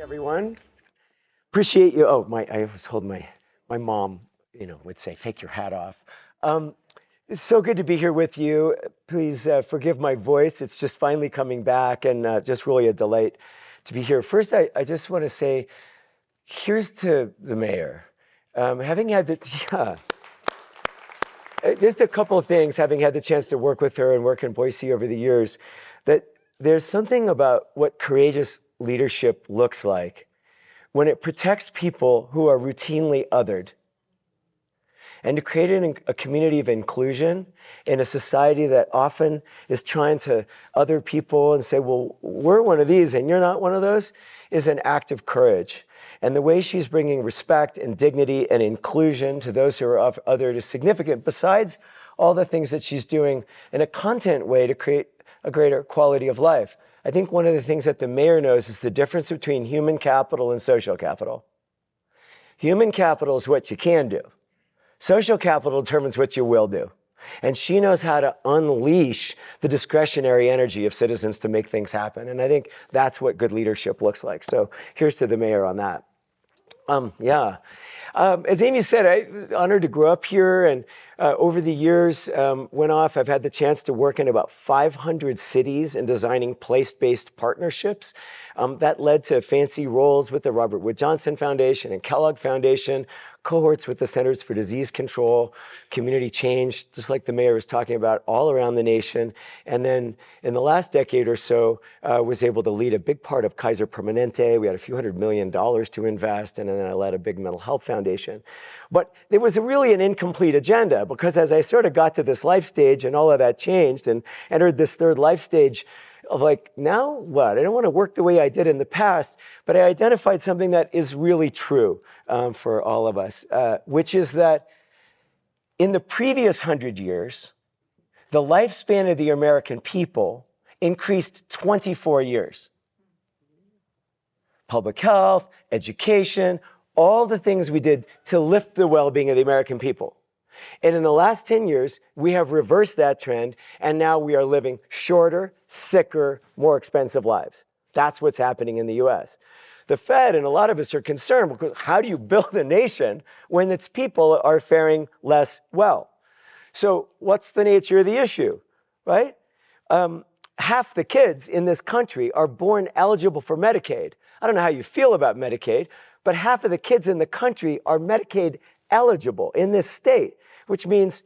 Everyone. Appreciate you. Oh, I was holding my mom, would say, take your hat off. It's so good to be here with you. Please forgive my voice. It's just finally coming back and just really a delight to be here. First, I just want to say, here's to the mayor. Having had just a couple of things, having had the chance to work with her and work in Boise over the years, that there's something about what courageous leadership looks like when it protects people who are routinely othered. And to create a community of inclusion in a society that often is trying to other people and say, well, we're one of these and you're not one of those, is an act of courage. And the way she's bringing respect and dignity and inclusion to those who are othered is significant, besides all the things that she's doing in a content way to create a greater quality of life. I think one of the things that the mayor knows is the difference between human capital and social capital. Human capital is what you can do. Social capital determines what you will do. And she knows how to unleash the discretionary energy of citizens to make things happen. And I think that's what good leadership looks like. So here's to the mayor on that. As Amy said, I was honored to grow up here, and over the years I've had the chance to work in about 500 cities in designing place-based partnerships. That led to fancy roles with the Robert Wood Johnson Foundation and Kellogg Foundation, cohorts with the Centers for Disease Control, community change, just like the mayor was talking about, all around the nation. And then in the last decade or so, was able to lead a big part of Kaiser Permanente. We had a few $100 million to invest, and then I led a big mental health foundation. But there was really an incomplete agenda, because as I sort of got to this life stage and all of that changed and entered this third life stage of like, now what? I don't want to work the way I did in the past, but I identified something that is really true for all of us, which is that in the previous 100 years, the lifespan of the American people increased 24 years. Public health, education, all the things we did to lift the well-being of the American people. And in the last 10 years, we have reversed that trend, and now we are living shorter, sicker, more expensive lives. That's what's happening in the US. The Fed and a lot of us are concerned because how do you build a nation when its people are faring less well? So what's the nature of the issue, right? Half the kids in this country are born eligible for Medicaid. I don't know how you feel about Medicaid, but half of the kids in the country are Medicaid eligible in this state, which means,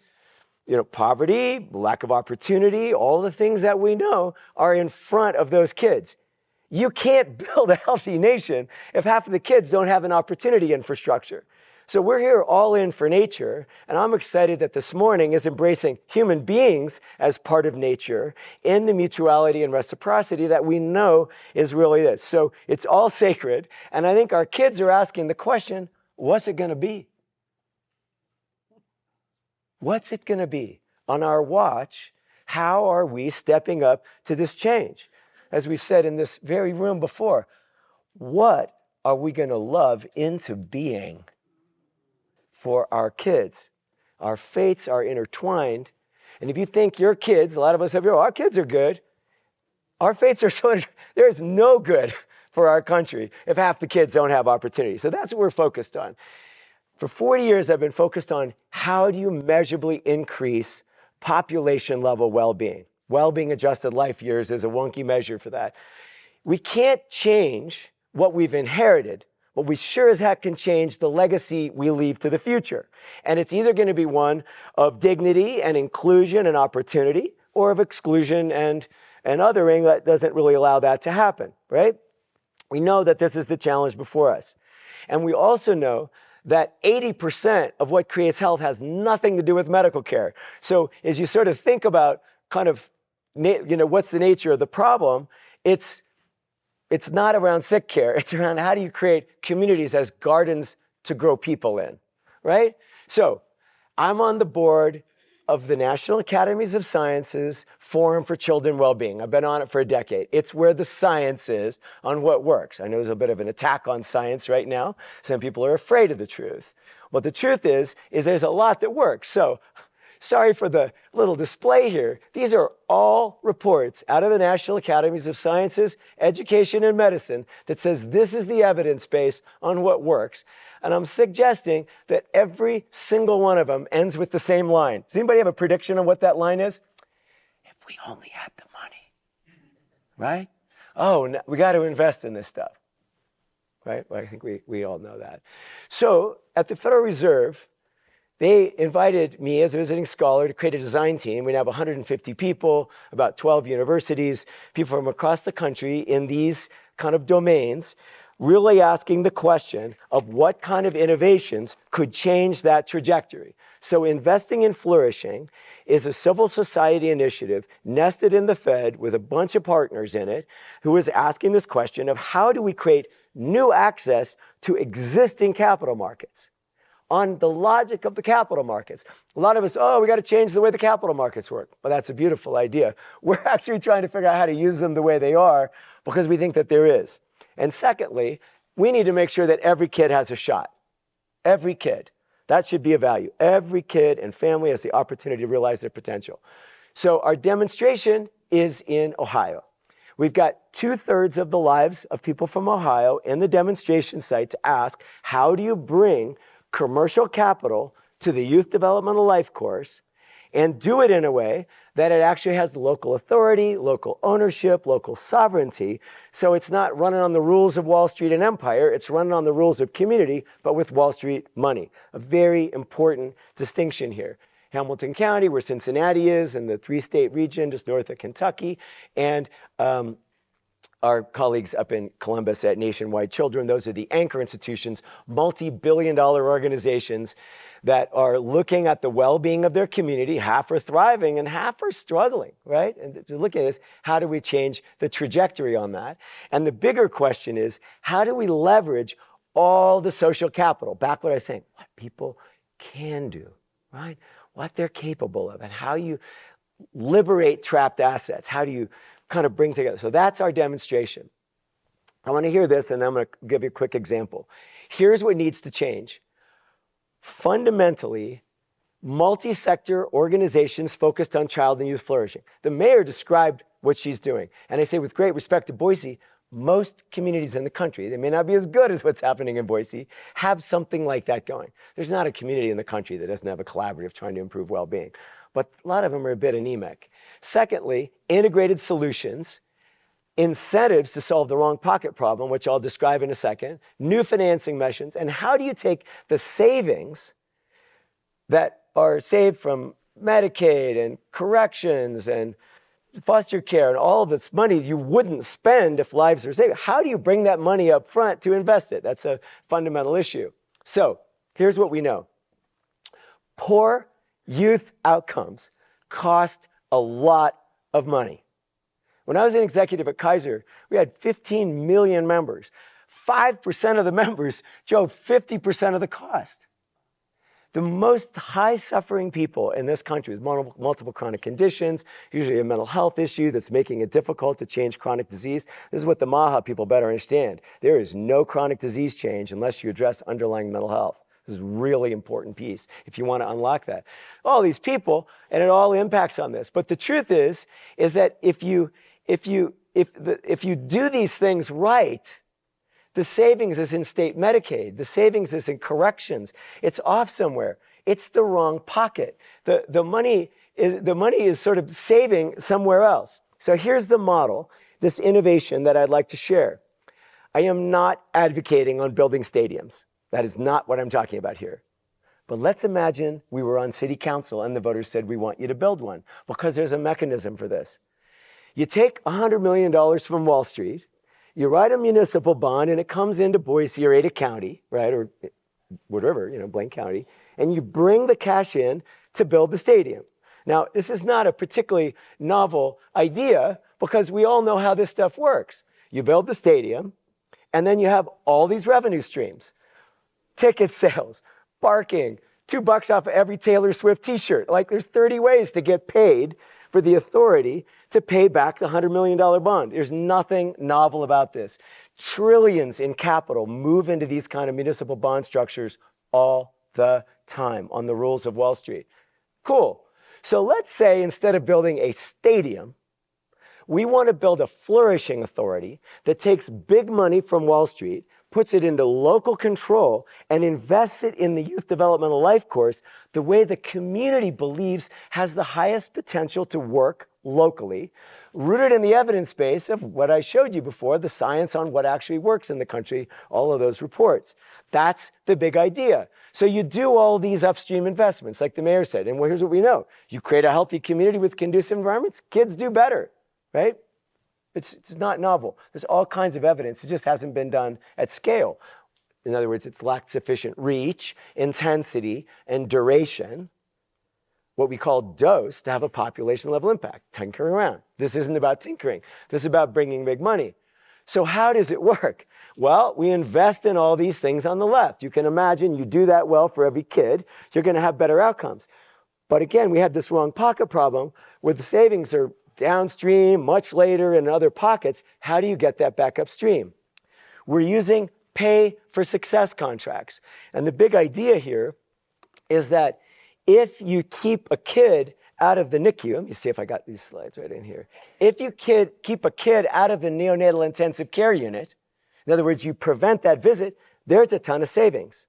poverty, lack of opportunity, all the things that we know are in front of those kids. You can't build a healthy nation if half of the kids don't have an opportunity infrastructure. So we're here all in for nature, and I'm excited that this morning is embracing human beings as part of nature in the mutuality and reciprocity that we know is really this. So it's all sacred, and I think our kids are asking the question, what's it going to be? What's it going to be? On our watch, how are we stepping up to this change? As we've said in this very room before, what are we going to love into being for our kids? Our fates are intertwined. And if you think your kids, a lot of us have, our kids are good. Our fates are so, there's no good for our country if half the kids don't have opportunity. So that's what we're focused on. For 40 years, I've been focused on how do you measurably increase population level well-being. Well-being adjusted life years is a wonky measure for that. We can't change what we've inherited, but we sure as heck can change the legacy we leave to the future. And it's either going to be one of dignity and inclusion and opportunity, or of exclusion and othering that doesn't really allow that to happen, right? We know that this is the challenge before us. And we also know that 80% of what creates health has nothing to do with medical care. So as you sort of think about kind of, what's the nature of the problem, it's not around sick care. It's around how do you create communities as gardens to grow people in, right? So I'm on the board of the National Academies of Sciences Forum for Children Wellbeing. I've been on it for a decade. It's where the science is on what works. I know there's a bit of an attack on science right now. Some people are afraid of the truth. What the truth is there's a lot that works. So Sorry for the little display here. These are all reports out of the National Academies of Sciences, Education, and Medicine that says this is the evidence base on what works. And I'm suggesting that every single one of them ends with the same line. Does anybody have a prediction on what that line is? If we only had the money, right? Oh, no, we got to invest in this stuff, right? Well, I think we all know that. So at the Federal Reserve, they invited me as a visiting scholar to create a design team. We now have 150 people, about 12 universities, people from across the country in these kind of domains, really asking the question of what kind of innovations could change that trajectory. So investing in Flourishing is a civil society initiative nested in the Fed with a bunch of partners in it who is asking this question of how do we create new access to existing capital markets on the logic of the capital markets. A lot of us, we got to change the way the capital markets work. Well, that's a beautiful idea. We're actually trying to figure out how to use them the way they are because we think that there is. And secondly, we need to make sure that every kid has a shot. Every kid. That should be a value. Every kid and family has the opportunity to realize their potential. So our demonstration is in Ohio. We've got 2/3 of the lives of people from Ohio in the demonstration site to ask, how do you bring commercial capital to the Youth Developmental Life course and do it in a way that it actually has local authority, local ownership, local sovereignty. So it's not running on the rules of Wall Street and empire, it's running on the rules of community, but with Wall Street money. A very important distinction here. Hamilton County, where Cincinnati is, in the 3-state region just north of Kentucky, and our colleagues up in Columbus at Nationwide Children. Those are the anchor institutions, multi-billion-dollar organizations that are looking at the well-being of their community. Half are thriving and half are struggling, right? And to look at this, how do we change the trajectory on that? And the bigger question is, how do we leverage all the social capital? Back what I was saying, what people can do, right? What they're capable of, and how you liberate trapped assets. How do you kind of bring together? So that's our demonstration. I want to hear this, and then I'm going to give you a quick example. Here's what needs to change. Fundamentally, multi-sector organizations focused on child and youth flourishing. The mayor described what she's doing. And I say with great respect to Boise, most communities in the country, they may not be as good as what's happening in Boise, have something like that going. There's not a community in the country that doesn't have a collaborative trying to improve well-being. But a lot of them are a bit anemic. Secondly, integrated solutions, incentives to solve the wrong pocket problem, which I'll describe in a second, new financing measures, and how do you take the savings that are saved from Medicaid and corrections and foster care and all of this money you wouldn't spend if lives are saved. How do you bring that money up front to invest it? That's a fundamental issue. So here's what we know. Poor youth outcomes cost a lot of money. When I was an executive at Kaiser, we had 15 million members. 5% of the members drove 50% of the cost. The most high-suffering people in this country with multiple chronic conditions, usually a mental health issue that's making it difficult to change chronic disease. This is what the MAHA people better understand. There is no chronic disease change unless you address underlying mental health. This is a really important piece if you want to unlock that. All these people, and it all impacts on this. But the truth is that if you do these things right, the savings is in state Medicaid. The savings is in corrections. It's off somewhere. It's the wrong pocket. The money is sort of saving somewhere else. So here's the model, this innovation that I'd like to share. I am not advocating on building stadiums. That is not what I'm talking about here. But let's imagine we were on city council and the voters said, we want you to build one, because there's a mechanism for this. You take $100 million from Wall Street, you write a municipal bond, and it comes into Boise or Ada County, right, or whatever, Blaine County, and you bring the cash in to build the stadium. Now, this is not a particularly novel idea because we all know how this stuff works. You build the stadium, and then you have all these revenue streams. Ticket sales, parking, $2 off of every Taylor Swift t-shirt. Like, there's 30 ways to get paid for the authority to pay back the $100 million bond. There's nothing novel about this. Trillions in capital move into these kind of municipal bond structures all the time on the rules of Wall Street. Cool. So let's say instead of building a stadium, we want to build a flourishing authority that takes big money from Wall Street, puts it into local control, and invests it in the Youth Developmental Life Course the way the community believes has the highest potential to work locally, rooted in the evidence base of what I showed you before, the science on what actually works in the country, all of those reports. That's the big idea. So you do all these upstream investments, like the mayor said, and here's what we know. You create a healthy community with conducive environments, kids do better. Right? It's not novel. There's all kinds of evidence. It just hasn't been done at scale. In other words, it's lacked sufficient reach, intensity, and duration, what we call dose, to have a population level impact. Tinkering around. This isn't about tinkering. This is about bringing big money. So how does it work? Well, we invest in all these things on the left. You can imagine you do that well for every kid, you're going to have better outcomes. But again, we have this wrong pocket problem where the savings are downstream, much later in other pockets. How do you get that back upstream? We're using pay for success contracts. And the big idea here is that if you keep a kid out of the NICU, let me see if I got these slides right in here. If you keep a kid out of the neonatal intensive care unit, in other words, you prevent that visit, there's a ton of savings.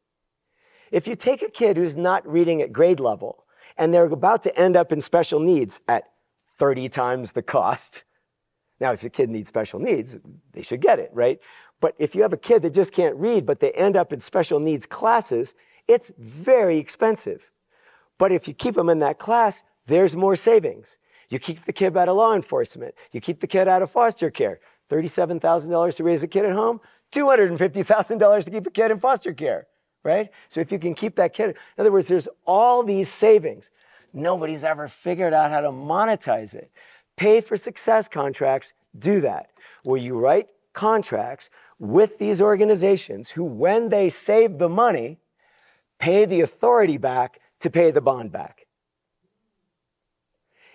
If you take a kid who's not reading at grade level and they're about to end up in special needs at 30 times the cost. Now, if your kid needs special needs, they should get it, right? But if you have a kid that just can't read, but they end up in special needs classes, it's very expensive. But if you keep them in that class, there's more savings. You keep the kid out of law enforcement. You keep the kid out of foster care. $37,000 to raise a kid at home, $250,000 to keep a kid in foster care, right? So if you can keep that kid, in other words, there's all these savings. Nobody's ever figured out how to monetize it. Pay for success contracts do that, where you write contracts with these organizations who, when they save the money, pay the authority back to pay the bond back.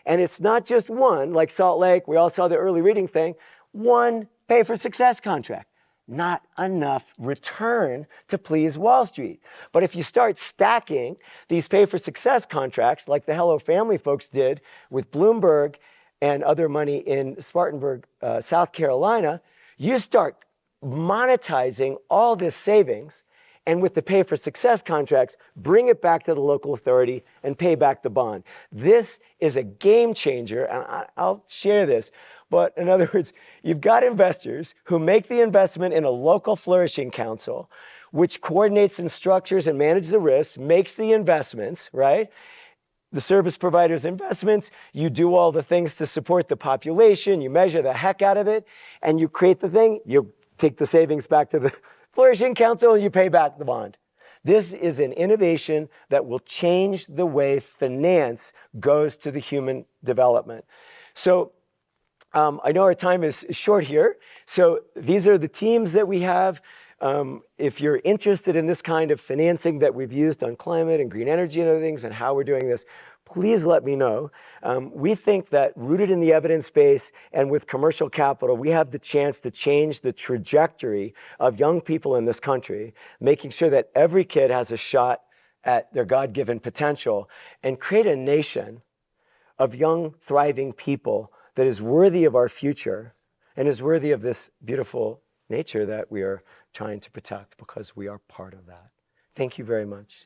And it's not just one, like Salt Lake, we all saw the early reading thing, one pay for success contract. Not enough return to please Wall Street. But if you start stacking these pay-for-success contracts, like the Hello Family folks did with Bloomberg and other money in Spartanburg, South Carolina, you start monetizing all this savings, and with the pay-for-success contracts, bring it back to the local authority and pay back the bond. This is a game changer, and I'll share this. But in other words, you've got investors who make the investment in a local flourishing council, which coordinates and structures and manages the risks, makes the investments, right? The service provider's investments, you do all the things to support the population, you measure the heck out of it, and you create the thing, you take the savings back to the flourishing council and you pay back the bond. This is an innovation that will change the way finance goes to the human development. So, I know our time is short here, so these are the teams that we have. If you're interested in this kind of financing that we've used on climate and green energy and other things and how we're doing this, please let me know. We think that rooted in the evidence base and with commercial capital, we have the chance to change the trajectory of young people in this country, making sure that every kid has a shot at their God-given potential and create a nation of young, thriving people that is worthy of our future and is worthy of this beautiful nature that we are trying to protect because we are part of that. Thank you very much.